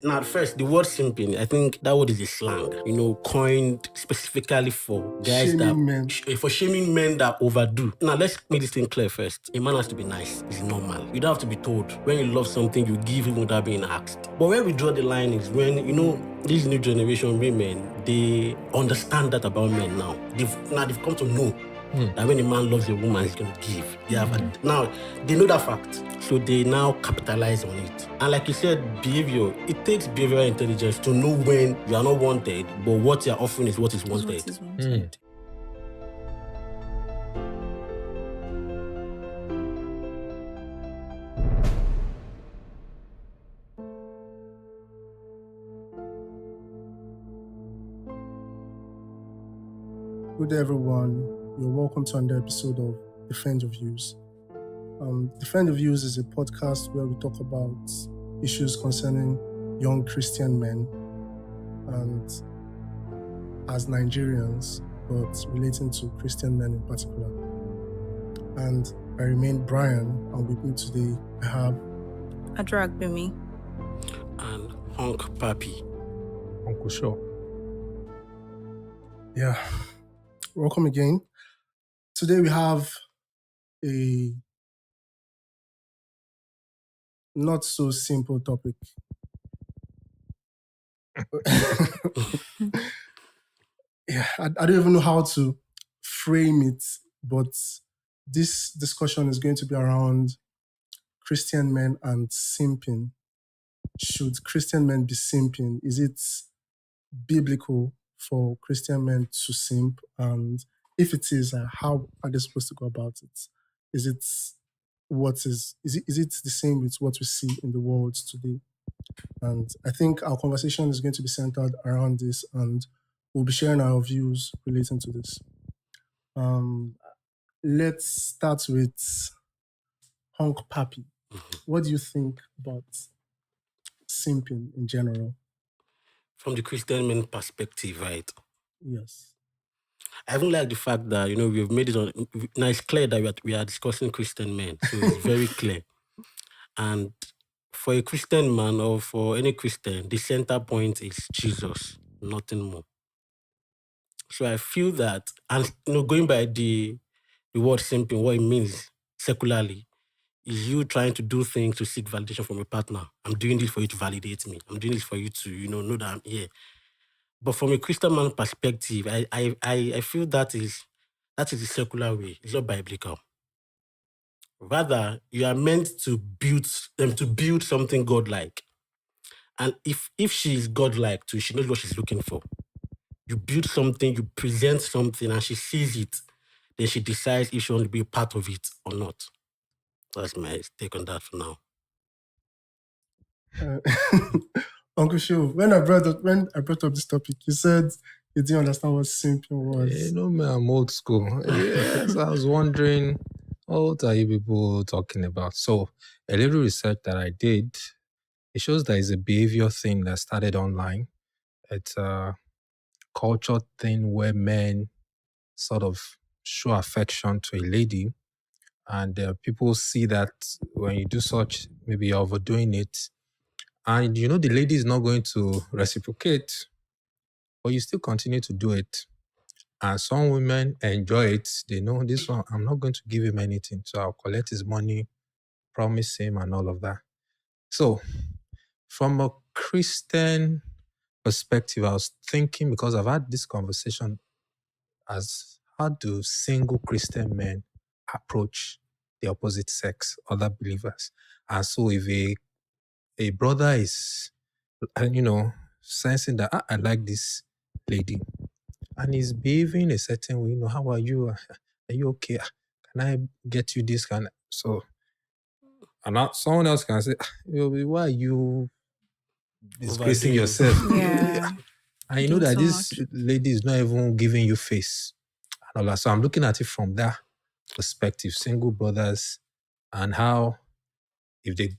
Now, first, the word simping, I think that word is a slang, coined specifically for guys Shaming men. for shaming men that overdo. Now, let's make this thing clear first. A man has to be nice. It's normal. You don't have to be told. When you love something, you give even without being asked. But where we draw the line is when, this new generation women, they understand that about men now. They've come to know that when a man loves a woman, he's going to give. Now, they know that fact. So they now capitalize on it. And like you said, behavior, it takes behavioral intelligence to know when you are not wanted, but what you're offering is what is wanted. Good day, everyone. You're welcome to another episode of Defend Your Views. Defend Your Views is a podcast where we talk about issues concerning young Christian men and as Nigerians, but relating to Christian men in particular. And I remain Brian, and with me today I have Aduragbemi and Hunk Papi. Uncle Shaw. Yeah. Welcome again. Today we have a not so simple topic. Yeah, I don't even know how to frame it, but this discussion is going to be around Christian men and simping. Should Christian men be simping? Is it biblical for Christian men to simp? And if it is, how are they supposed to go about it? Is it the same with what we see in the world today? And I think our conversation is going to be centered around this, and we'll be sharing our views relating to this. Let's start with Hunk Papi. What do you think about simping in general? From the Christian men perspective, right? Yes. I even like the fact that, we've made it on. Now it's clear that we are discussing Christian men. So it's very clear. And for a Christian man or for any Christian, the center point is Jesus, nothing more. So I feel that, and going by the word simping, what it means secularly, is you trying to do things to seek validation from a partner. I'm doing this for you to validate me. I'm doing this for you to, know that I'm here. But from a Christian man perspective, I feel that is the secular way. It's not biblical. Rather, you are meant to build something godlike. And if she is godlike too, she knows what she's looking for. You build something, you present something, and she sees it. Then she decides if she wants to be a part of it or not. That's my take on that for now. Uncle Shu, when I brought up this topic, you said you didn't understand what simping was. Man, I'm old school. Yes, I was wondering, what are you people talking about? So, a little research that I did, it shows that it's a behavior thing that started online. It's a culture thing where men sort of show affection to a lady, and people see that when you do such, maybe you're overdoing it, and the lady is not going to reciprocate, but you still continue to do it. And some women enjoy it. They know this one, I'm not going to give him anything, so I'll collect his money, promise him, and all of that. So, from a Christian perspective, I was thinking, because I've had this conversation, as how do single Christian men approach the opposite sex, other believers? And so if a brother is, sensing that, I like this lady, and he's behaving a certain way, how are you? Are you okay? Can I get you this? And someone else can say, why are you disgracing yourself? Yeah. And you know that this lady is not even giving you face. And all that. So I'm looking at it from that perspective, single brothers, and how if they're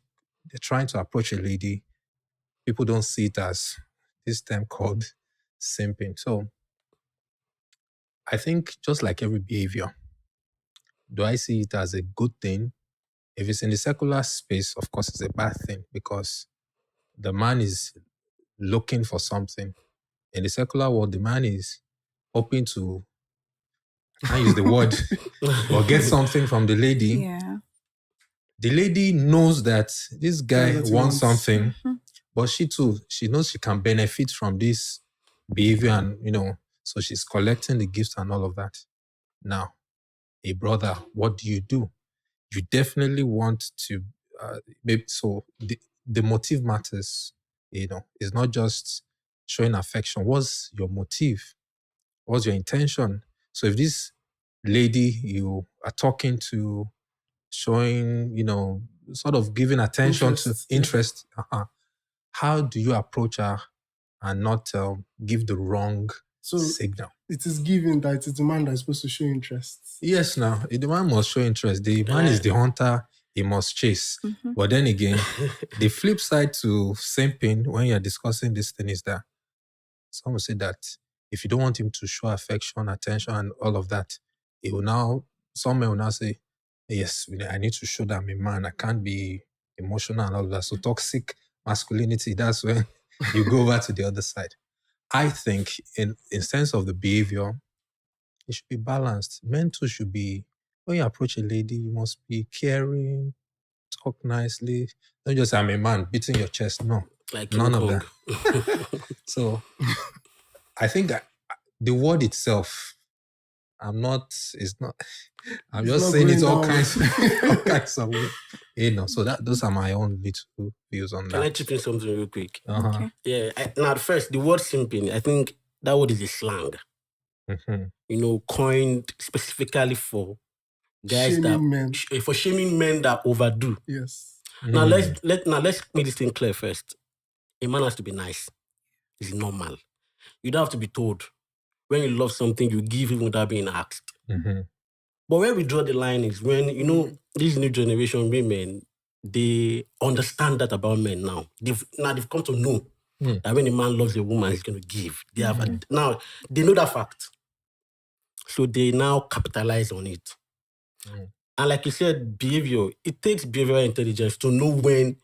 trying to approach a lady, people don't see it as this term called simping. So I think just like every behavior, do I see it as a good thing? If it's in the secular space, of course, it's a bad thing, because the man is looking for something. In the secular world, the man is hoping to, I can't use the word, but get something from the lady. Yeah. The lady knows that this guy That's what he wants wants. something, but she too, she knows she can benefit from this behavior and, so she's collecting the gifts and all of that. Now, a brother, what do? You definitely want to, so the motive matters, it's not just showing affection. What's your motive? What's your intention? So if this lady you are talking to, showing, sort of giving attention to interest, how do you approach her and not give the wrong signal? It is given that it is the man that is supposed to show interest. Yes, now the man must show interest. The man is the hunter; he must chase. But then again, the flip side to simping when you're discussing this thing is that someone say that if you don't want him to show affection, attention, and all of that, some men will now say, yes, I need to show that I'm a man. I can't be emotional and all of that. So toxic masculinity, that's when you go over to the other side. I think in sense of the behavior, it should be balanced. Men too should be, when you approach a lady, you must be caring, talk nicely. Don't just say, I'm a man, beating your chest. No, like none of that. So I think that the word itself, I'm just saying it's all kinds of way. So those are my own little views on that. Can I chip in something real quick? Okay. Yeah. Now, first, the word simping, I think that word is a slang. Coined specifically for guys for shaming men that overdo. Yes. Now let's make this thing clear first. A man has to be nice. It's normal. You don't have to be told. When you love something, you give even without being asked. But where we draw the line is when, this new generation women, they understand that about men now. They've come to know that when a man loves a woman, he's going to give. Now, they know that fact. So they now capitalize on it. And like you said, behavior, it takes behavioral intelligence to know when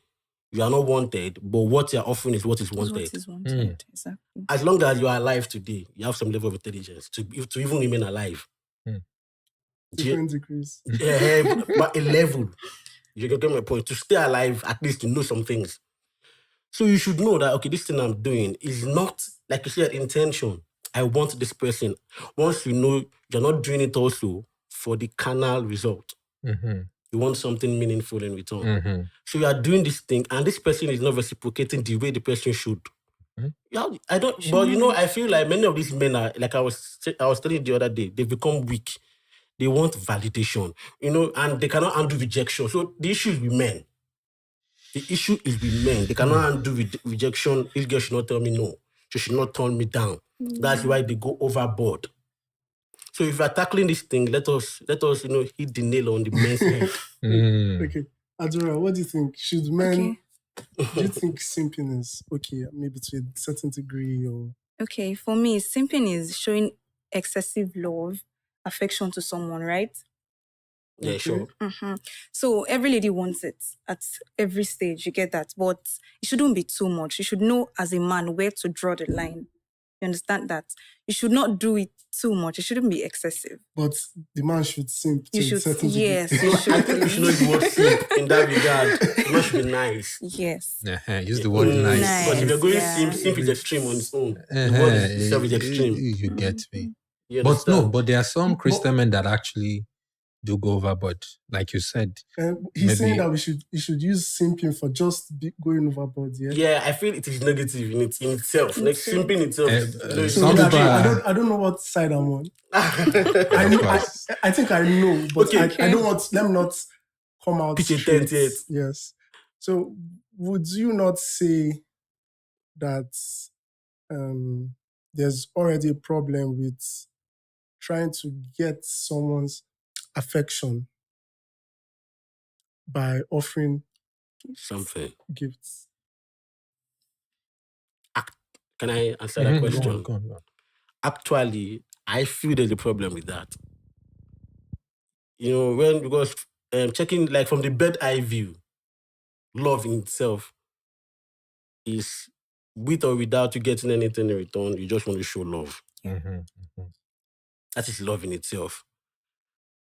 you are not wanted, but what you're offering is what is wanted. What is wanted, exactly. As long as you are alive today, you have some level of intelligence to even remain alive. Different degrees. Yeah, but a level. You can get my point. To stay alive, at least to know some things. So you should know that, okay, this thing I'm doing is not, like you said, intention. I want this person. Once you know you're not doing it also for the carnal result. You want something meaningful in return. So you are doing this thing, and this person is not reciprocating the way the person should. Yeah, I don't. But I feel like many of these men are, like I was telling you the other day, they've become weak. They want validation, and they cannot handle rejection. So the issue is with men. The issue is with men. They cannot handle rejection. This girl should not tell me no. She should not turn me down. That's why they go overboard. So if we're tackling this thing, let us hit the nail on the men's head. Okay. Adura, what do you think? Should men, do you think simping is okay, maybe to a certain degree or? Okay, for me, simping is showing excessive love, affection to someone, right? Yeah, sure. So every lady wants it at every stage, you get that. But it shouldn't be too much. You should know as a man where to draw the line. You understand that? You should not do it too much. It shouldn't be excessive. But the man should simp to a certain degree. Yes, you I should. think you should know the word simp in that regard. The word should be nice. Yes. Use the word nice. Because if you're going simp is extreme on its own. The word itself is extreme. You get me. But but there are some Christian men that actually do go overboard, like you said. He's saying that we should use simping for just going overboard. Yeah, I feel it is negative in itself. Like simping itself. I don't know what side I'm on. I think I know, but I don't want. Let me not come out straight. Yes. So would you not say that there's already a problem with trying to get someone's affection by offering something gifts? Can I answer that question? Go on. Actually, I feel there's a problem with that. Because checking like from the bird eye view, love in itself is with or without you getting anything in return, you just want to show love. That is love in itself.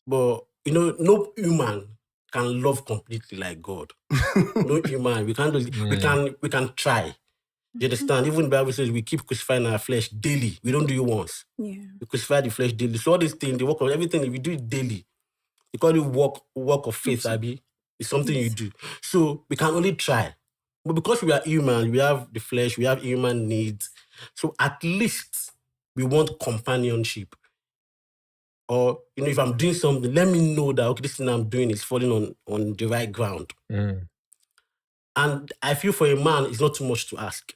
But no human can love completely like God. No human. We can't do it. We can try. You understand? Even the Bible says we keep crucifying our flesh daily. We don't do it once. Yeah. We crucify the flesh daily. So all these things, the work of everything, if you do it daily, you call it work of faith, Abby. It's something you do. So we can only try. But because we are human, we have the flesh, we have human needs. So at least we want companionship. Or, if I'm doing something, let me know that, okay, this thing I'm doing is falling on the right ground. And I feel for a man, it's not too much to ask.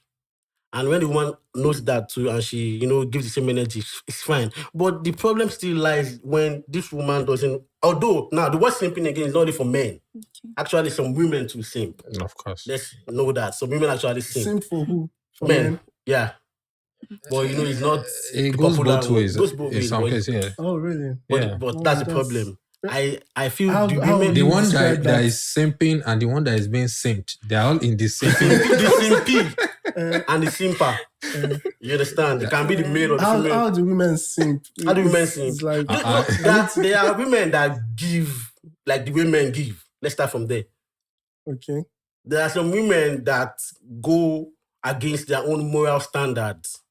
And when the woman knows that too, and she, gives the same energy, it's fine. But the problem still lies when this woman doesn't. Although, now, the word simping again is not only for men. Okay. Actually, some women too simp. Of course. Let's know that. Some women actually simp. Simp for who? For men. Yeah. But, it's not. It goes both ways. It goes both ways. Some cases, yeah. Oh, really? But that's the problem. I feel the women. The one that is simping and the one that is being simped, they're all in the simping. The simpy and the simper. You understand? It can be the male or the female. How do women simp? How do women simp? It's like there are women that give like the women give. Let's start from there. Okay. There are some women that go against their own moral standards.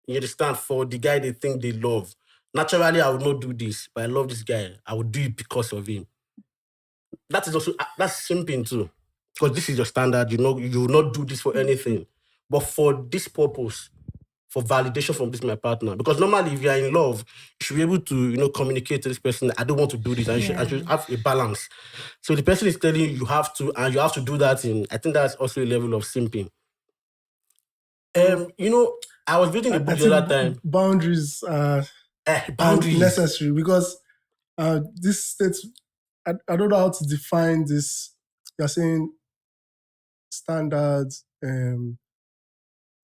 You understand? For the guy they think they love. Naturally, I would not do this, but I love this guy. I would do it because of him. That's simping too. Because this is your standard, you will not do this for anything. But for this purpose, for validation from this my partner. Because normally, if you are in love, you should be able to, communicate to this person, I don't want to do this. I should have a balance. So the person is telling you have to, and you have to do that I think that's also a level of simping. I was reading a book the other time. Boundaries are necessary because this states, I don't know how to define this. You're saying standards,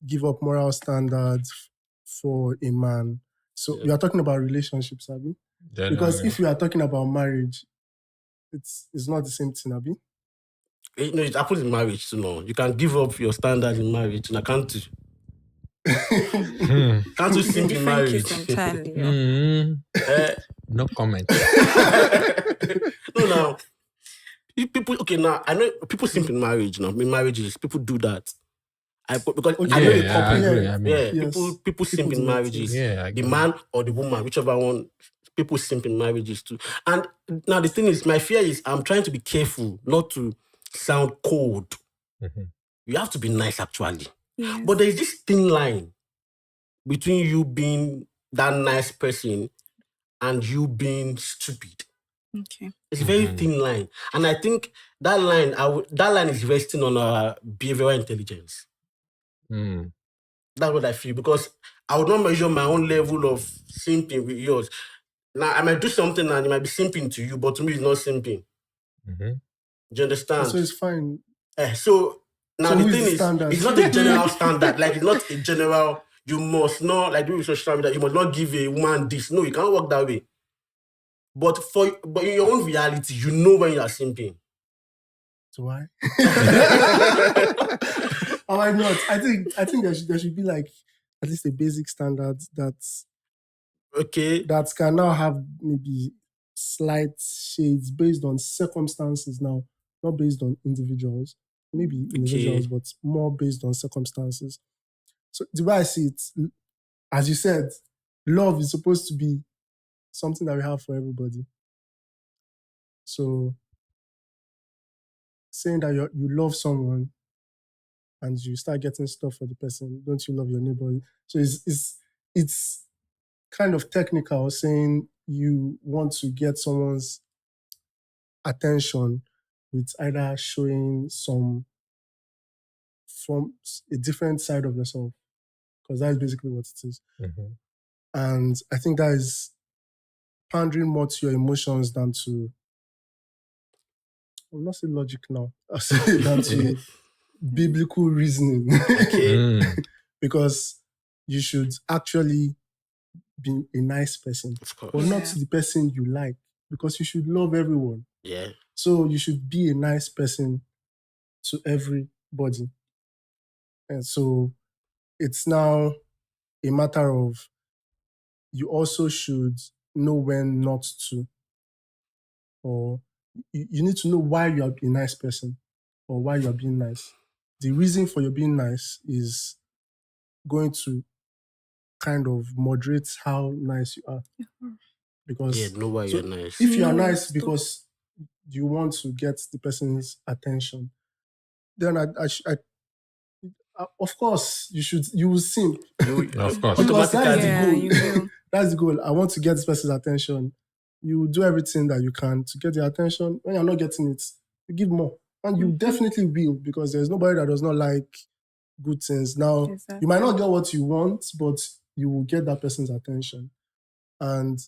give up moral standards for a man. So we are talking about relationships, Abi. Because if we are talking about marriage, it's not the same thing, Abi. It happens in marriage too. No, you can give up your standards in marriage, and I can't do. Can't do simp in marriage. No comment. No, now people. Okay, now I know people simp in marriage. Now in marriages, people do that. I know the couple. People simp in marriages. The man or the woman, whichever one. People simp in marriages too. And now the thing is, my fear is I'm trying to be careful not to sound cold. You have to be nice, actually. Yes. But there is this thin line between you being that nice person and you being stupid. Okay. It's a very thin line. And I think that line is resting on our behavioral intelligence. That's what I feel. Because I would not measure my own level of simping with yours. Now, I might do something and it might be simping to you, but to me, it's not simping. Do you understand? So it's fine. So now the thing is, it's not a general standard. Like, it's not a general, you must not, like doing social media, you must not give a woman this. No, you cannot work that way. But in your own reality, you know when you are simping. So why? Why not? I think there should be like at least a basic standard that can now have maybe slight shades based on circumstances now, not based on individuals. Maybe individuals, but more based on circumstances. So the way I see it, as you said, love is supposed to be something that we have for everybody. So saying that you love someone and you start getting stuff for the person, don't you love your neighbor? So it's kind of technical, saying you want to get someone's attention with either showing from a different side of yourself, because that's basically what it is. And I think that is pandering more to your emotions than to, I'll not say logic now, I'll say than to biblical reasoning. Because you should actually be a nice person, but not to the person you like, because you should love everyone. Yeah. So you should be a nice person to everybody. And so it's now a matter of you also should know when not to, or you need to know why you are a nice person or why you are being nice. The reason for your being nice is going to kind of moderate how nice you are. Because Yeah, know why so you're nice. if you are No, nice stop. because you want to get the person's attention, then of course you will simp. Of course. Because that is the Yeah, goal. you will. That's the goal. I want to get this person's attention. You will do everything that you can to get the attention. When you're not getting it, you give more. And you definitely will, because there's nobody that does not like good things. Now, you might not get what you want, but you will get that person's attention. And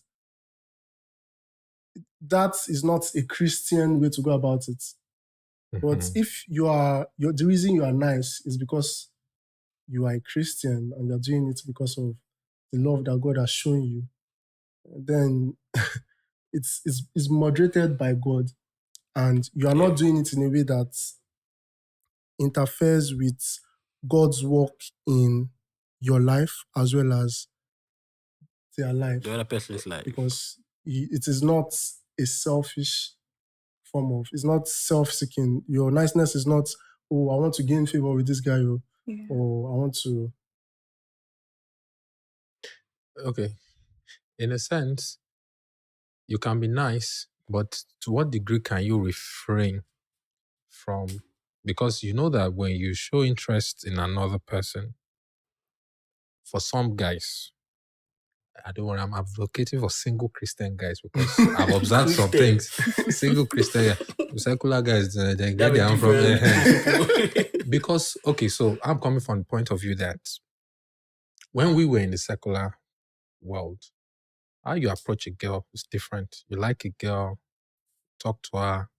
that is not a Christian way to go about it. But Mhm. if the reason you are nice is because you are a Christian and you're doing it because of the love that God has shown you, then it's moderated by God, and you are not doing it in a way that interferes with God's work in your life as well as their life, The other person's life. because it is not a selfish form of, it's not self-seeking. Your niceness is not, oh, I want to gain favor with this guy, or I want to. Okay. In a sense, you can be nice, but to what degree can you refrain from? Because you know that when you show interest in another person, for some guys, I don't worry, I'm advocating for single Christian guys because I've observed some Christian. things. Single Christian, yeah. Secular guys, they They get have a their own problem. different principle. Because, okay, so I'm coming from the point of view that when we were in the secular world, how you approach a girl is different. You like a girl, talk to her,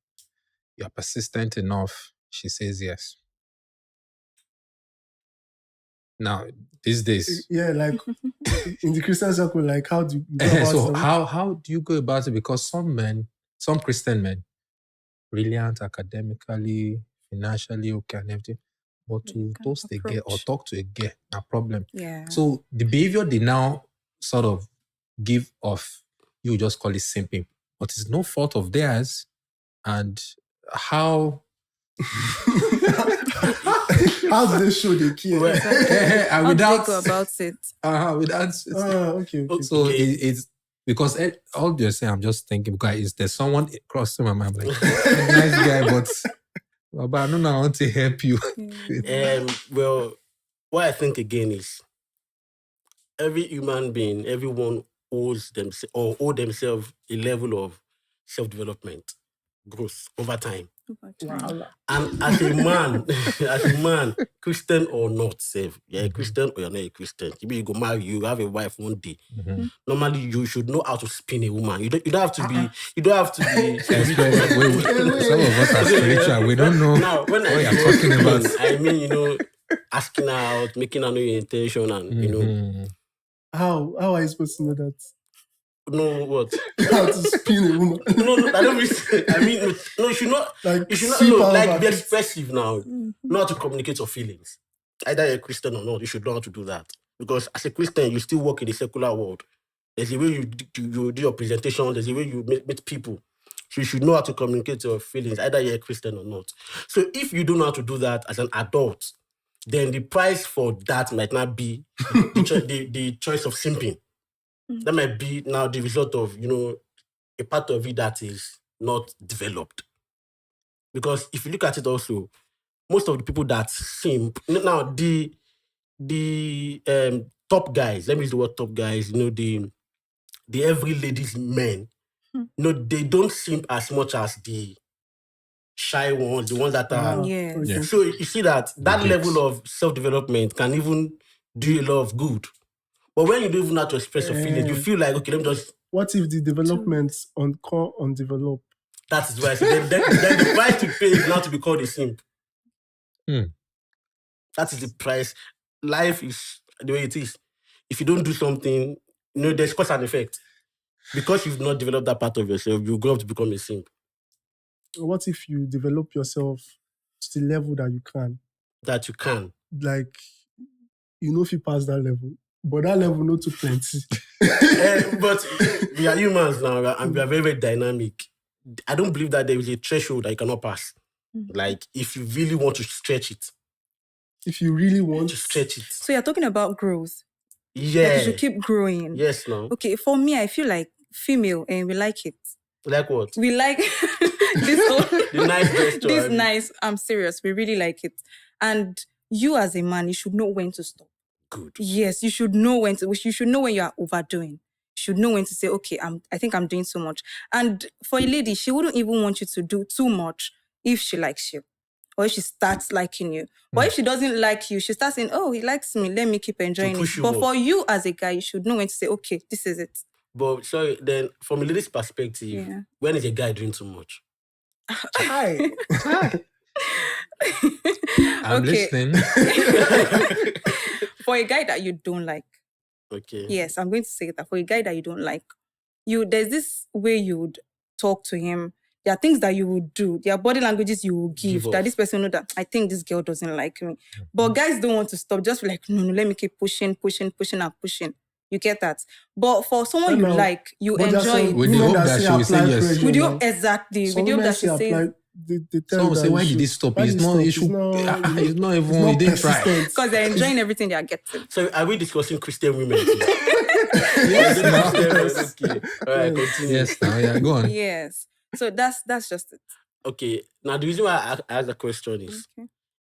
you're persistent enough, she says yes. Now, these days, Yeah, like in the Christian circle, like how do you go about so them? how do you go about it? Because some Christian men, brilliant academically, financially, okay, and everything, but You to can't toast a girl or approach. talk to a girl, no problem. Yeah. So the behavior they now sort of give off, you just call it simping, but it's no fault of theirs. And how How do they show they care? Well, and How do without they go about it? without Okay. so Okay. it's because all you're saying, I'm just thinking, guys, there's someone crossing my mind, like nice guy, but I don't know, I want to help you. Well, what I think again is every human being, everyone owes themselves a level of self-development, growth over time. Wow. And as a man, Christian or not, you're a Christian or you're not a Christian. Maybe you go marry, you have a wife one day. Normally, you should know how to spin a woman. You don't have to be. You don't have to be. Some of us are spiritual. We don't know Now, when what I you're say talking about. spin, I mean, asking her out, making her know your intention, and How are you supposed to know that? know what? How to spin a woman? No, I don't mean. I mean, no, you should not. Like, You should not. sweep No, her like over be it. expressive now. Know how to communicate your feelings. Either you're a Christian or not, you should know how to do that. Because as a Christian, you still work in the secular world. There's a way you do your presentation. There's a way you meet people. So you should know how to communicate your feelings, either you're a Christian or not. So if you don't know how to do that as an adult, then the price for that might not be the choice of simping. That might be now the result of, a part of it that is not developed. Because if you look at it also, most of the people that simp, now the top guys, let me use the word top guys, the every ladies men, they don't simp as much as the shy ones, the ones that are. Yes. Okay. So you see that Gates. level of self-development can even do a lot of good. But when you don't even know how to express your feelings, you feel like, okay, let me just. What if the developments undeveloped? That is why I say then the price to pay is not to be called a simp. That is the price. Life is the way it is. If you don't do something, there's cause and effect. Because you've not developed that part of yourself, you grow up to become a simp. What if you develop yourself to the level that you can? That you can. like, you know if you pass that level. But that level not too plenty. But we are humans now, and we are very, very dynamic. I don't believe that there is a threshold that you cannot pass. Like, if you really want to stretch it, If you really want to stretch it. So you're talking about growth. Yeah. Like you should keep growing. Yes, no. Okay, for me, I feel like female and we like it. Like what? We like this The nice gesture. this nice, I'm serious. We really like it. And you as a man, you should know when to stop. Good. Yes, you should know when to. You should know when you are overdoing. You should know when to say, okay, I think I'm doing so much. And for a lady, she wouldn't even want you to do too much if she likes you, or if she starts liking you. But if she doesn't like you, she starts saying, "Oh, he likes me. Let me keep enjoying it." But for you as a guy, you should know when to say, "Okay, this is it." But sorry, then from a lady's perspective, when is a guy doing too much? Hi. I'm listening. For a guy that you don't like. Okay. Yes, I'm going to say that. For a guy that you don't like, there's this way you would talk to him. There are things that you would do. There are body languages you will give that this person know that I think this girl doesn't like me. But guys don't want to stop. Just be like, no, let me keep pushing. You get that? But for someone you like, you enjoy it. With the hope that she will say yes. With the hope, exactly. With the hope that she says. Someone say, why did he stop? It's not even, he didn't try. Because they're enjoying everything they are getting. So are we discussing Christian women? Yes, Okay. All right, continue. Yes, yeah, go on. Yes. So that's just it. Okay. Now the reason why I asked the question is,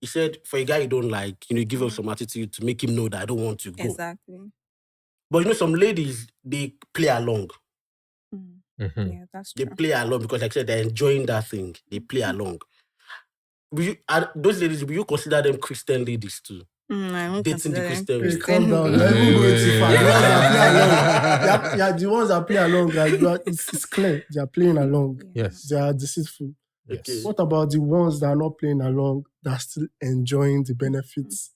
he said for a guy you don't like, give him some attitude to make him know that I don't want to go. Exactly. But some ladies, they play along. Yeah, that's true. They play along because, like I said, they're enjoying that thing. They play along. Those ladies, will you consider them Christian ladies too? I won't dating the Christian Hey, women. calm down. The ones that play along, it's clear. They are playing along. Yes. They are deceitful. Okay. What about the ones that are not playing along, that are still enjoying the benefits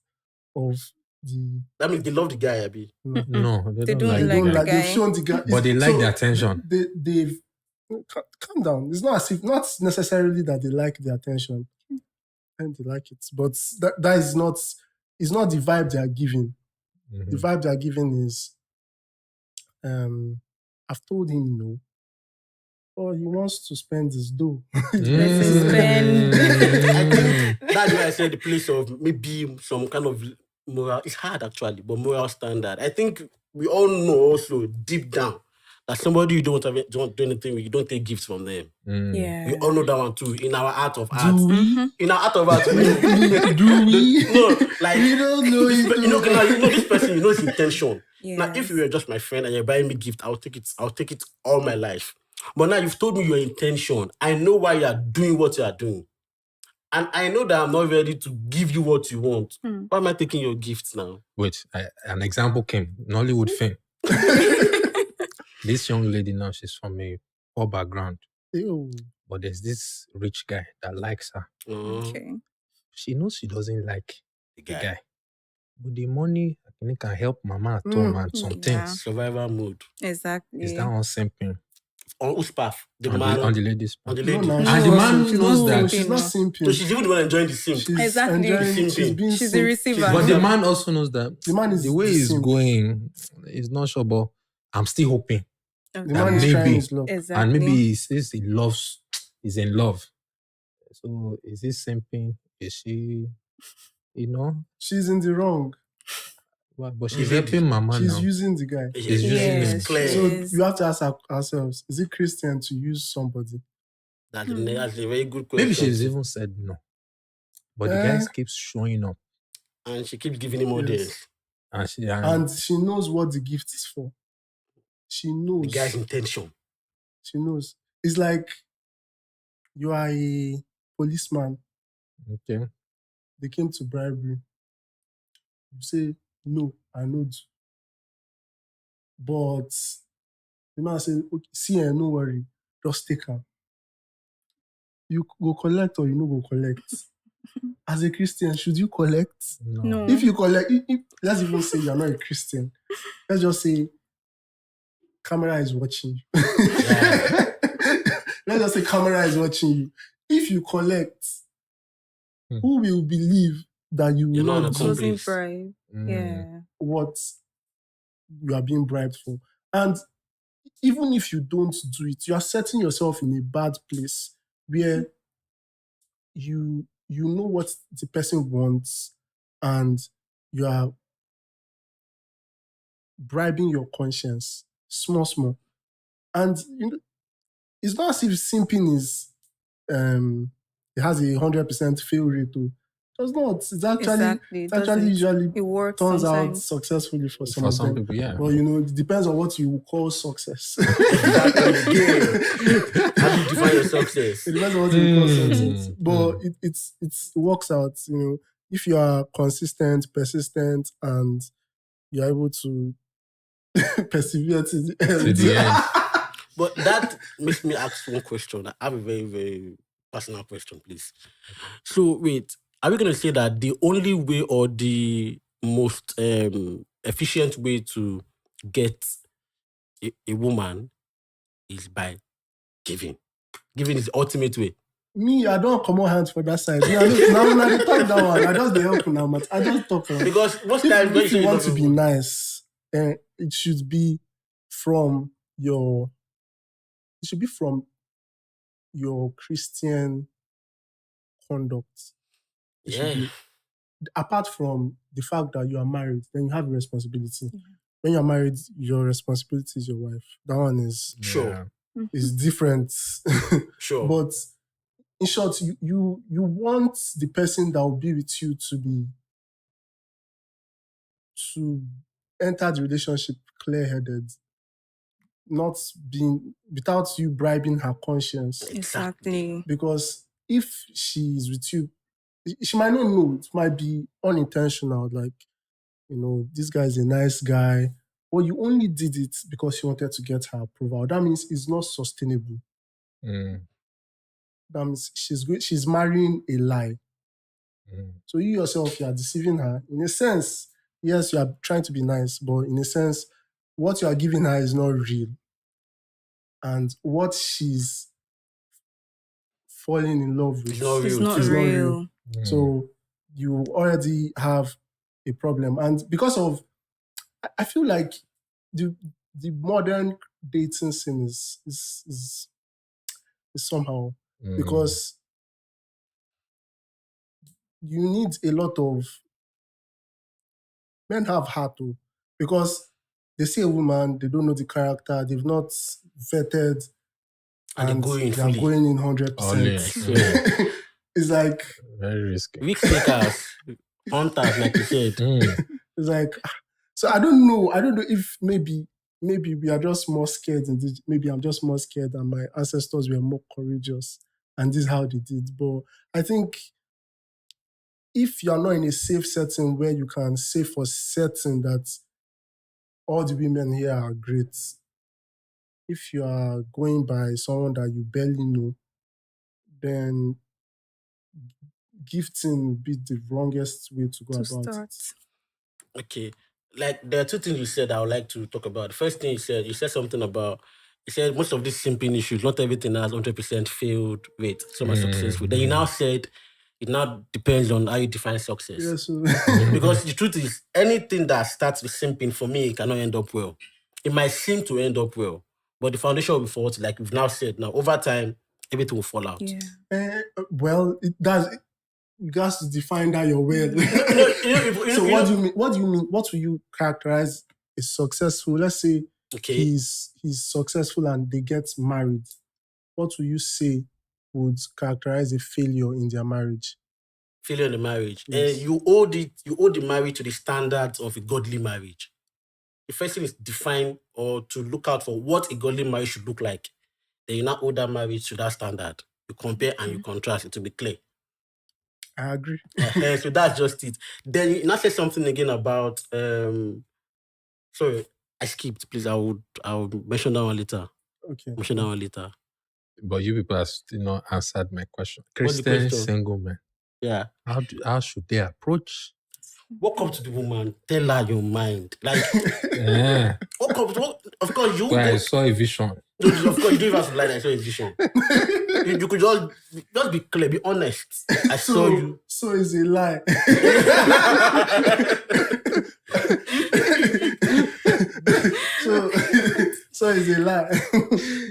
of the... That means they love the guy, Abi. No, they don't like like the that. guy. They've shown the guy. But they like the attention. They've... Calm down. It's not as if... Not necessarily that they like the attention. And they like it. But that is not... It's not the vibe they are giving. The vibe they are giving is... I've told him no. Or he wants to spend his dough. I think that's why I said the place of maybe some kind of moral. It's hard actually, but moral standard. I think we all know also deep down that somebody you don't do anything with, you don't take gifts from them. Yeah. We all know that one too. In our art of art. In our art of art. Do we? No, like We don't know this person, his intention. Yes. Now, if you were just my friend and you're buying me gift, I'll take it all my life. But now you've told me your intention. I know why you are doing what you are doing. And I know that I'm not ready to give you what you want. Why am I taking your gifts now? Wait, an example came. Nollywood fame. This young lady now, she's from a poor background. Ew. But there's this rich guy that likes her. Okay. She knows she doesn't like the guy. But the money can help mama at home and some things. Survival mode. Exactly. Is that on simping? On whose path? On the lady's path. On the lady. No, And the man knows that. She's not simping. So she's even the one enjoying the simp. Exactly. She's the receiver. But the man also knows that The man is the way the he's simp. going, he's not sure, but I'm still hoping. Okay. The man is trying maybe- his luck. Exactly. And maybe he says he's in love. So is this simping? Is she, She's in the wrong. but she's helping mama She's now. using the guy. She's using him. It's clear. So Yes. you have to ask ourselves, is it Christian to use somebody? That's a very good question. Maybe she's even said no. But the guy keeps showing up. And she keeps giving him more Yes. days. And she knows what the gift is for. She knows. The guy's intention. She knows. It's like you are a policeman. Okay. They came to bribery. You say, no, I know. But the man say, okay, see, no worry. Just take her. You go collect or you no go collect. As a Christian, should you collect? No. If you collect, let's even say you're not a Christian. Let's just say camera is watching you. Let's just say camera is watching you. If you collect, who will believe that you You're will not not an do Wasn't accomplice. bribe. Yeah. what you are being bribed for. And even if you don't do it, you are setting yourself in a bad place where you know what the person wants and you are bribing your conscience small. And it's not as if simping is it has a 100% fail rate. It does not. Exactly. It's actually usually It works turns out sometimes. successfully for some For of some them. people, yeah. But it depends on what you call success. Exactly. Again. How do you define your success? It depends on what you call success. Mm, But it works out, if you are consistent, persistent, and you're able to persevere to the end. To the end. But that makes me ask one question. I have a very, very personal question, please. So wait, are we going to say that the only way or the most efficient way to get a woman is by giving? Giving is the ultimate way. Me, I don't come on hands for that side. Me, I don't, now they talk that one. I just the help now, but I just talk. Because most times when If you say want love to a be woman- nice, it should be from your Christian conduct. It should Yeah. be, apart from the fact that you are married, then you have a responsibility. When you're married, your responsibility is your wife. That one is Sure. is different. Sure. But in short, you want the person that will be with you to enter the relationship clear-headed, not being without you bribing her conscience. Exactly. Because if she is with you, she might not know. It might be unintentional. Like, this guy is a nice guy. But you only did it because you wanted to get her approval. That means it's not sustainable. That means she's marrying a lie. So you yourself, you are deceiving her. In a sense, yes, you are trying to be nice, but in a sense, what you are giving her is not real. And what she's falling in love with It's not It's real. not is not real. real. So you already have a problem. And because of, I feel like the modern dating scene is somehow, because you need a lot of men have heart too, because they see a woman, they don't know the character, they've not vetted, And they they are going in 100%. It's like very risky. Risk takers, hunters, like you said. it's like, so I don't know if maybe we are just more scared, and maybe I'm just more scared and my ancestors were more courageous and this is how they did. But I think if you're not in a safe setting where you can say for certain that all the women here are great, if you are going by someone that you barely know, then gifting would be the wrongest way to go about it. Okay. Like, there are two things you said I would like to talk about. The first thing you said something about, you said most of these simping issues, not everything has 100% failed rate. Some are successful. Then you now said it now depends on how you define success. Yeah, so Because the truth is, anything that starts with simping, for me, it cannot end up well. It might seem to end up well, but the foundation will be faulty, like we've now said. Now, over time, everything will fall out. Yeah. well, it does. You guys to define that your well. So what do you mean? What do you mean? What will you characterize as successful? Let's say he's successful and they get married. What will you say would characterize a failure in their marriage? Failure in the marriage. Yes. You owe the marriage to the standards of a godly marriage. The first thing is define or to look out for what a godly marriage should look like. Then you now owe that marriage to that standard. You compare and you contrast. It will be clear. I agree. So that's just it. Then you now say something again about sorry, I skipped. Please, I'll mention that one later. Okay. Mention that one later. But you people have still not answered my question. What's the Christian question? single men, Yeah. how should they approach? Walk up to the woman, tell her your mind. Like, Yeah. of course, you Well, I go. saw a vision. Of course, you give us a lie. I saw his vision. You could just be clear, be honest. I saw you. So it's a lie. so it's a lie.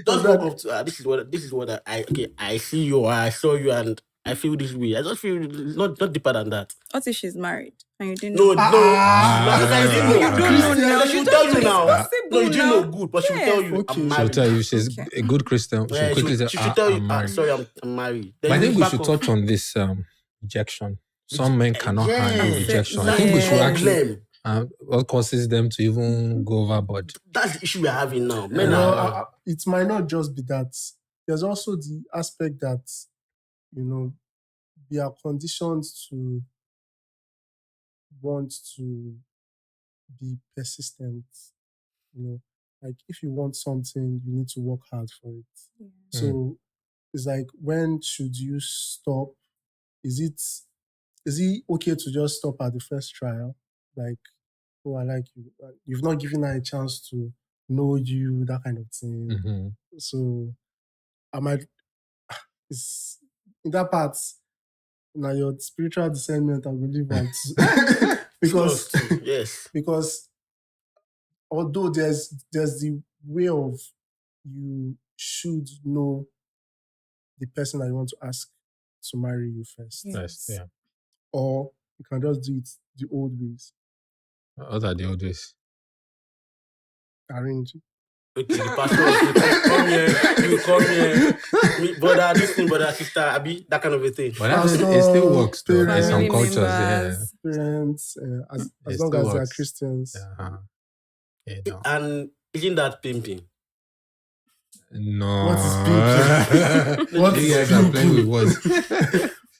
Just walk up to this is what I see you, or I saw you, and I feel this way. I just feel not deeper than that. What if she's married and you didn't No, know? She will tell you now. No, you didn't know good, but she will tell you I'm She'll married. tell you she's a good Christian. She'll Yeah, quickly say, she should tell you, I'm married. sorry, I'm married. But I think we should touch on this rejection. Some men cannot handle rejection. I think we should actually what causes them to even go overboard. That's the issue we're having now. Men it might not just be that. There's also the aspect that, we are conditioned to want to be persistent. Like if you want something, you need to work hard for it. Yeah. So it's like, when should you stop? Is it okay to just stop at the first trial? Like, oh, I like you. You've not given her a chance to know you, that kind of thing. Mm-hmm. So it's in that part, now your spiritual discernment, I believe that. because although there's the way of, you should know the person that you want to ask to marry you first. Yes. Yeah. Or you can just do it the old ways. What are the old ways? Arrange. Okay, the pastor you come here, brother, this thing, brother, sister, Abi, that kind of a thing. But it still works though. In some cultures, parents, as long as they are Christians. And isn't that pimping? No. What is pimping? What you guys are playing with words?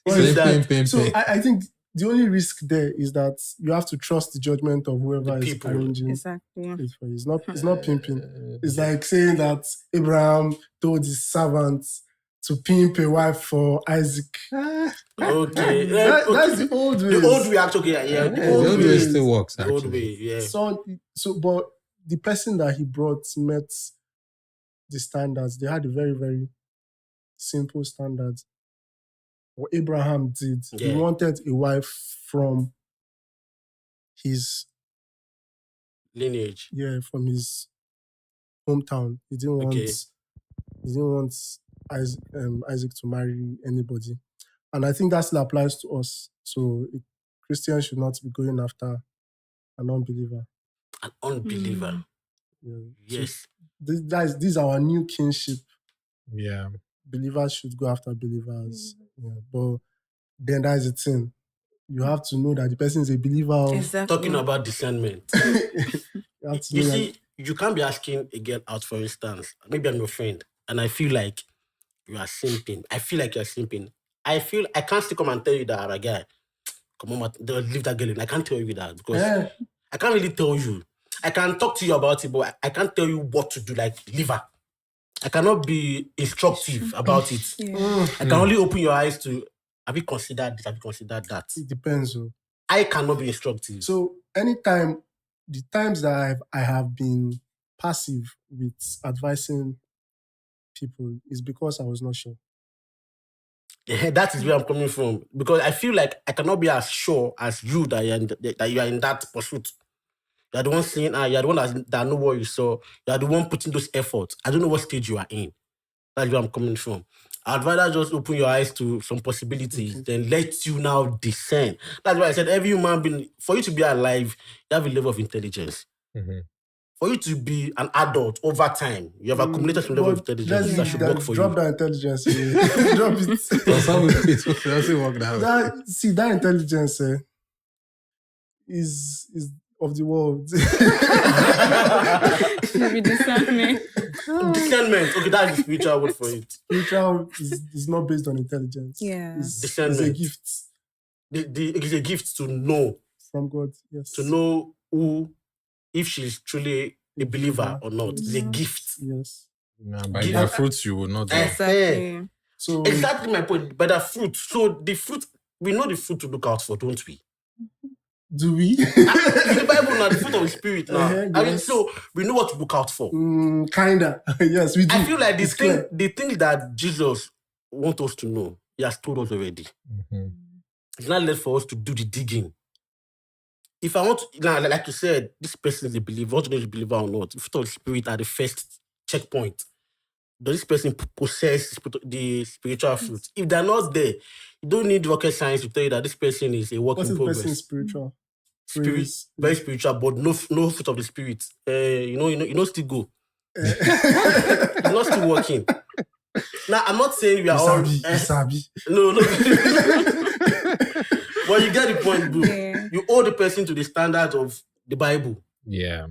What is that? So I think the only risk there is that you have to trust the judgment of whoever is arranging it for you. It's not pimping. It's like saying that Abraham told his servants to pimp a wife for Isaac. Okay. That's the old way. The old way, actually, yeah. The old way still works, actually. The old way, yeah. So, but the person that he brought met the standards. They had a very, very simple standards. What Abraham did, he wanted a wife from his lineage. Yeah, from his hometown. He didn't want Isaac to marry anybody. And I think that still applies to us. So Christians should not be going after an unbeliever. An unbeliever. Yeah. Yes. So these are our new kinship. Yeah. Believers should go after believers. Yeah. But then that is the thing. You have to know that the person is a believer. Exactly. Talking about discernment. You see, you can't be asking a girl out, for instance. Maybe I'm your friend, and I feel like you are simping. I feel like you're simping. I can't still come and tell you that, a guy, come on, leave that girl in. I can't tell you that because I can't really tell you. I can talk to you about it, but I can't tell you what to do, like leave her. I cannot be instructive about it. I can only open your eyes to, have you considered this? Have you considered that? It depends. I cannot be instructive. So anytime, the times that I have been passive with advising people is because I was not sure. Yeah, that is where I'm coming from. Because I feel like I cannot be as sure as you that you are in that pursuit. You are the one saying, you are the one that know what you saw. You are the one putting those efforts. I don't know what stage you are in. That's where I'm coming from. I'd rather just open your eyes to some possibilities than let you now discern. That's why I said every human being, for you to be alive, you have a level of intelligence. Mm-hmm. For you to be an adult over time, you have accumulated some level of intelligence that should work for drop you. That intelligence. Drop it. For some people, it doesn't work that way. That intelligence is of the world. Discernment. Discernment. Okay, that's the spiritual word for it. Spiritual is not based on intelligence. Yeah. It's a gift. It's a gift to know. From God, yes. To know if she's truly a believer or not. It's a gift. Yes. Yeah, by their fruits you will not know. Exactly. So exactly my point. By the fruit. So the fruit, we know the fruit to look out for, don't we? Do we? In the Bible now, the fruit of of the spirit now. I mean, yes. so we know what to look out for. Kinda. Yes, we do. I feel like It's clear. the thing that Jesus wants us to know, he has told us already. It's not left for us to do the digging. If I want to, now, like you said, this person is a believer, want to know if he's a believer or not. If you thought the spirit at the first checkpoint, does this person possess the spiritual fruit? If they're not there, you don't need rocket science to tell you that this person is a work What in is the person progress. spiritual? Spirit, very spiritual, but no fruit of the spirit. You know, still go. It's not still working. Now, I'm not saying we are all. Sabi. No. But you get the point, bro. Yeah. You hold the person to the standards of the Bible. Yeah.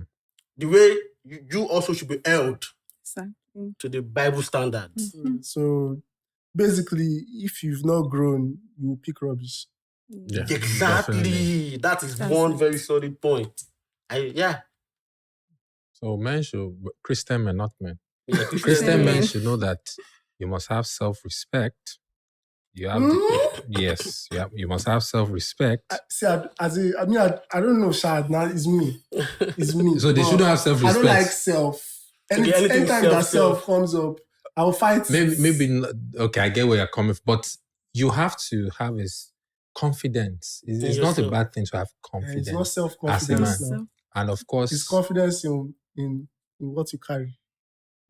The way you also should be held Exactly. to the Bible standards. So basically, if you've not grown, you will pick rubbish. Yeah. Exactly. Definitely. That is That's one it. very solid point. So men should, Christian men, not men. Yeah, Christian men men. should know that you must have self-respect. You have yes, you must have self-respect. See, I don't know, Shad. Now it's me. It's me. So they But shouldn't have self-respect. I don't like self. Okay, anything Anytime that self comes up, I'll fight. Maybe not, okay, I get where you're coming from, but you have to have his confidence. It's not a yourself. bad thing to have confidence. It's not as a self-confidence man. now. And of course, It's confidence in what you carry.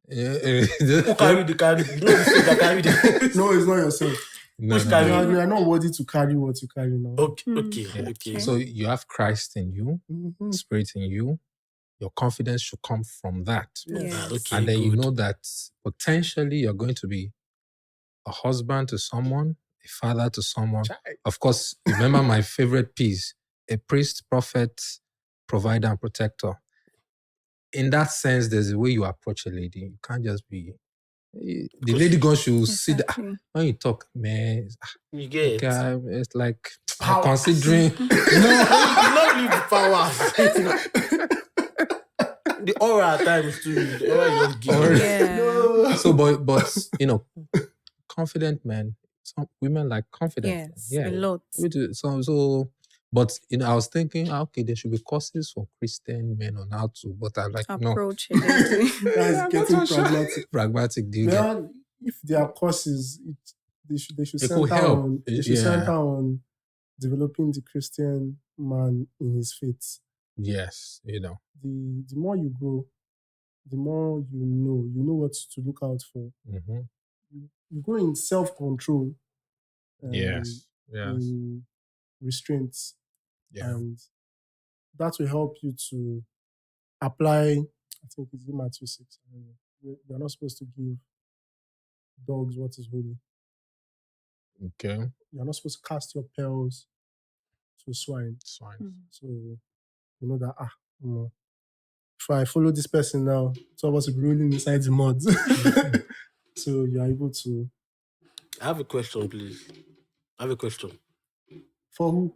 Who carry the carry? You know the that carry the. No, it's not yourself. no, Who's no, carrying? no. You are not worthy to carry what you carry now. Okay. Yeah. So you have Christ in you, Mhm. Spirit in you. Your confidence should come from that. Yes. Okay. And then you good. know that potentially you're going to be a husband to someone, a father to someone. Of course, remember my favorite piece, a priest, prophet, provider, and protector. In that sense, there's a way you approach a lady. You can't just be... The lady God should see that Exactly. when you talk, man, You get okay, it's like Power. considering... not leave the power. The aura at times too. The aura you just give. Yeah. No. So, but you know, confident men. Some women like confident. Yes. A lot. So, but you know, I was thinking, okay, there should be courses for Christian men on how to. But I like no Approach it. That's getting pragmatic. pragmatic deal. Yeah. Well, if there are courses, they should It could center help. on center on developing the Christian man in his faith. Yes, you know. The more you grow, the more you know what to look out for. Mm-hmm. You grow in self-control. Yes. In restraints. Yeah. And that will help you to apply, I think it's in Matthew 6. You're not supposed to give dogs what is holy. Okay. You're not supposed to cast your pearls to swine. It's fine. So you know that if I follow this person now, two of us will be rolling inside the mud. So you're able to. I have a question, please. I have a question For who?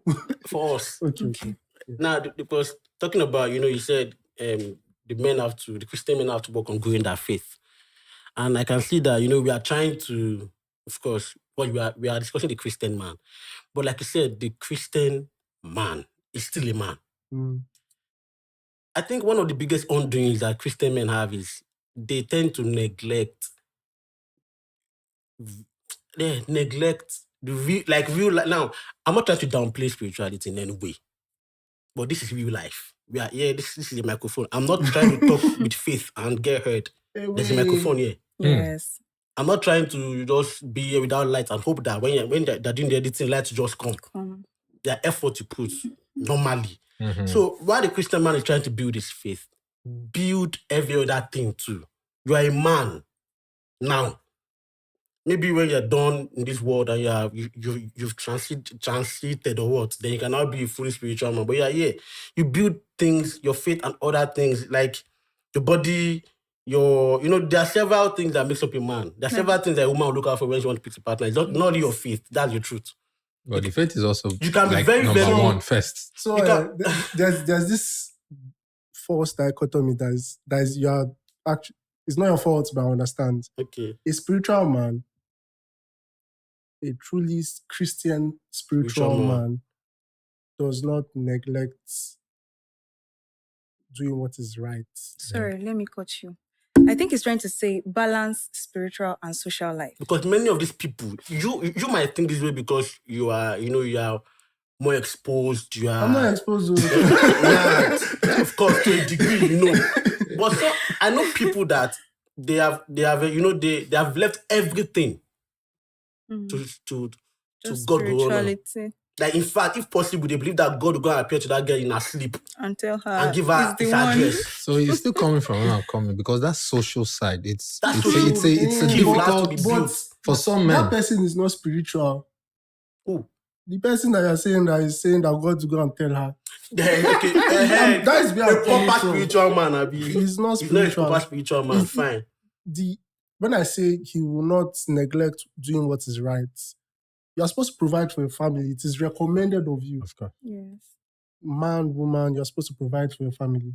for us. Okay. Now, because talking about, you said the Christian men have to work on growing their faith. And I can see that, we are trying to, of course, we are discussing the Christian man. But like you said, the Christian man is still a man. Mm. I think one of the biggest undoings that Christian men have is they tend to neglect the real life. Now, I'm not trying to downplay spirituality in any way, but this is real life. This is a microphone. I'm not trying to talk with faith and get hurt. There's a microphone here. Yes. I'm not trying to just be here without light and hope that when they're doing the editing, lights just come. There are effort you put normally. Mm-hmm. So while the Christian man is trying to build his faith, build every other thing too. You are a man now. Maybe when you're done in this world and you've transited or what, then you can now be a fully spiritual man. But you build things, your faith and other things like your body, there are several things that makes up a man. There are several things that a woman will look out for when she wants to pick a partner. It's not only your faith, that's the truth. But the faith is also You can be like very, number very- one first. So there's this false dichotomy that is you are actually, it's not your fault, but I understand. Okay. A spiritual man, a truly Christian spiritual Spiritual man. man, does not neglect doing what is right. Sorry, let me cut you. I think he's trying to say balance spiritual and social life. Because many of these people, you might think this way because you are more exposed. You are. I'm not exposed to Yeah, of course, to a degree, But so I know people that they have they have left everything to Just God go on. spirituality. Like, in fact, if possible, they believe that God will go and appear to that girl in her sleep And tell her and give her he's his the one. address. So you're still coming from where I'm coming because that social side, it's That's a social. difficult but for some men. that person is not spiritual. Who? The person that you're saying that is saying that God to go and tell her. Okay. That is where a I'm coming proper from. spiritual man, Abi. He's not He's not a spiritual. proper spiritual man. If- Fine. When I say he will not neglect doing what is right, you're supposed to provide for your family. It is recommended of you. Of course. Yes. Man, woman, you're supposed to provide for your family.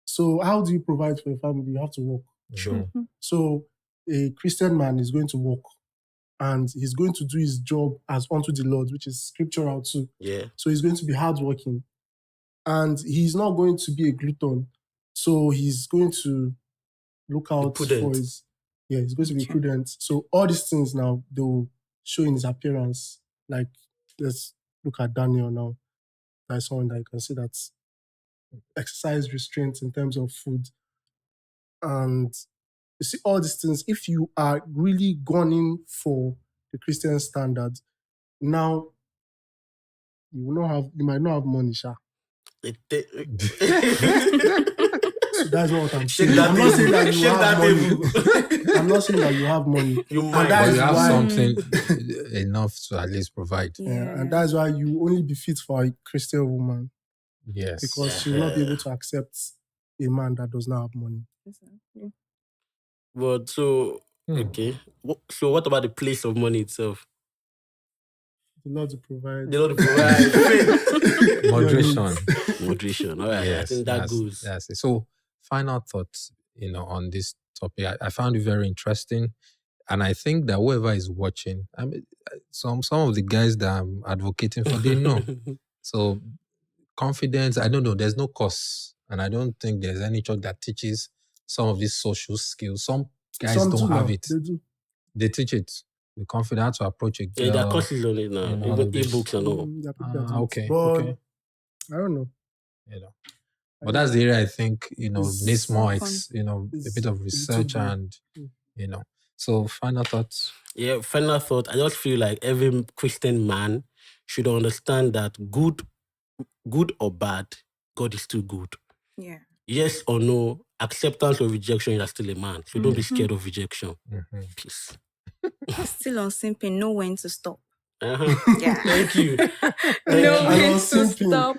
So how do you provide for your family? You have to work. Sure. So a Christian man is going to work and he's going to do his job as unto the Lord, which is scriptural too. Yeah. So he's going to be hardworking and he's not going to be a glutton. So he's going to look out for prudent. he's going to be Okay. prudent. So all these things now, they'll show in his appearance. Like, let's look at Daniel now. That's someone that you can see that exercise restraints in terms of food. And you see all these things, if you are really gunning for the Christian standard, now you might not have money, Sha. So that's not what I'm Shake saying. that I'm not saying that you Shake have that money. table. I'm not saying that you have money. You And might. that But is you have why- something enough to at least provide. Yeah, and that's why you only be fit for a Christian woman Yes. because she will not be able to accept a man that does not have money. Exactly. But so, okay. So what about the place of money itself? The Lord to provide. They don't provide. Moderation. Moderation. All right. I think that goes. That's it. So, final thoughts, on this topic. I found it very interesting, and I think that whoever is watching, I mean, some of the guys that I'm advocating for, they know. So, confidence. I don't know. There's no course, and I don't think there's any church that teaches some of these social skills. Some guys Some don't do have now. it. They do. They teach it. The confidence to approach a girl. Yeah, there are courses on it now. and all Even of this. ebooks and all. Yeah, people that do it. Okay. But Okay. I don't know. But that's the area I think, needs more, a it's- bit of research bit. and, So, final thoughts. Yeah, final thought. I just feel like every Christian man should understand that good or bad, God is still good. Yeah. Yes or no, acceptance or rejection, you're still a man. So don't be scared of rejection. Mm-hmm. Peace. Still on simping, know when to stop. Uh-huh. Yeah. Thank you. Know I when was to simping. stop.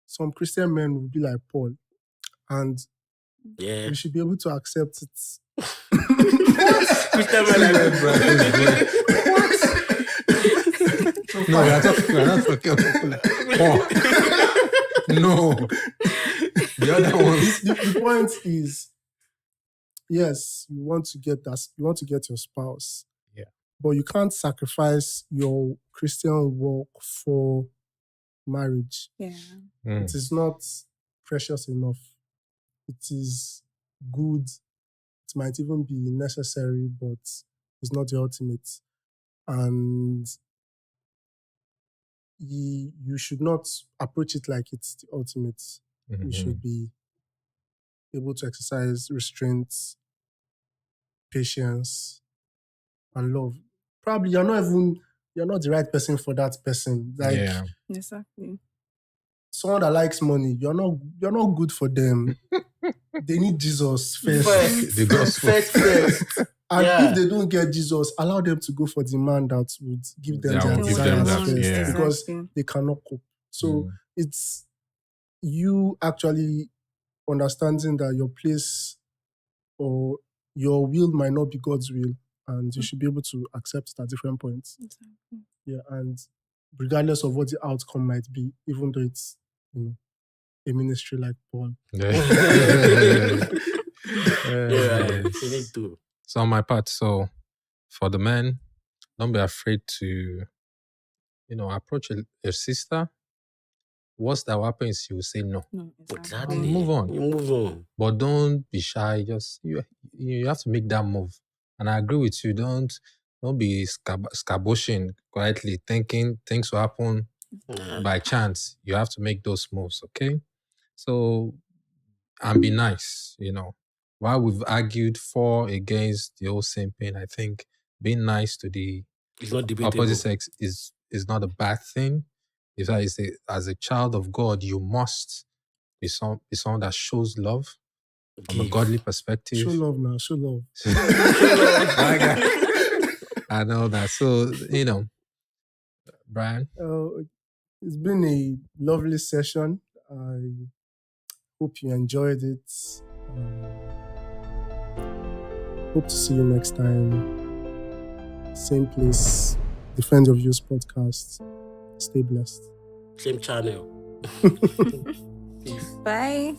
Some Christian men will be like Paul, and Yeah. we should be able to accept it. Christian man like No, we're not talking about Paul. No. The other ones. The point is, yes, you want to get your spouse. Yeah. But you can't sacrifice your Christian walk for marriage. Yeah. It is not precious enough. It is good. It might even be necessary, but it's not the ultimate. And you should not approach it like it's the ultimate. You should be able to exercise restraint, patience, and love. Probably you're not the right person for that person. Like Yeah. Exactly. someone that likes money, you're not good for them. They need Jesus first. The gospel. First. And Yeah. if they don't get Jesus, allow them to go for the man that would give them Yeah, their will give them desires that, first, yeah. because Exactly. they cannot cope. So it's you actually understanding that your place or your will might not be God's will, and you should be able to accept it at different points. Exactly. Yeah, and regardless of what the outcome might be, even though it's a ministry like Paul. Yeah, Yes. you need to. So on my part, for the men, don't be afraid to, approach a sister worst that will happen is you will say no. No, exactly. Exactly. Move on. You move on. But don't be shy. Just you have to make that move. And I agree with you. Don't be scaboshing quietly, thinking things will happen by chance. You have to make those moves, okay? So, and be nice, While we've argued for against the whole simping, I think being nice to the It's not debatable. opposite sex is not a bad thing. In fact, as a child of God, you must be someone that shows love from a Give. godly perspective. Show love now, show love. I know that. So, Brian. It's been a lovely session. I hope you enjoyed it. Hope to see you next time. Same place. Defend Your Views podcast. Stay blessed. Same channel. Peace. Bye.